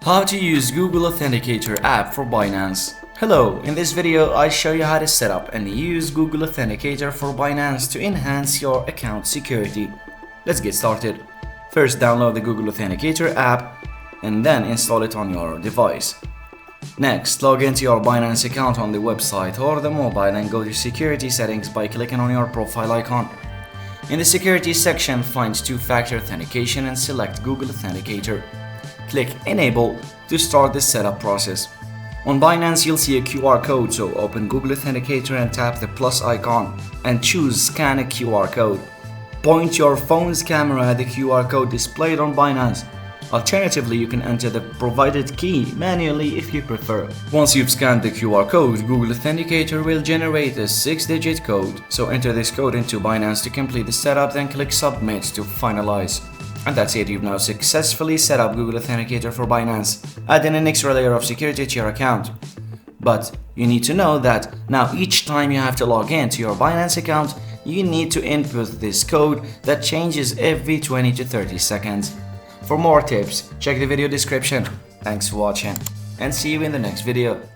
How to use Google Authenticator app for Binance. Hello, in this video I show you how to set up and use Google Authenticator for Binance to enhance your account security. Let's get started. First, download the Google Authenticator app and then install it on your device. Next, log into your Binance account on the website or the mobile and go to security settings by clicking on your profile icon. In the security section, find two-factor authentication and select Google Authenticator. Click Enable to start the setup process. On Binance, you'll see a QR code, so open Google Authenticator and tap the plus icon and choose Scan a QR code. Point your phone's camera at the QR code displayed on Binance. Alternatively, you can enter the provided key manually if you prefer. Once you've scanned the QR code, Google Authenticator will generate a 6-digit code, so enter this code into Binance to complete the setup, then click Submit to finalize. And that's it, you've now successfully set up Google Authenticator for Binance, adding an extra layer of security to your account. But you need to know that now each time you have to log in to your Binance account, you need to input this code that changes every 20 to 30 seconds. For more tips, check the video description. Thanks for watching and see you in the next video.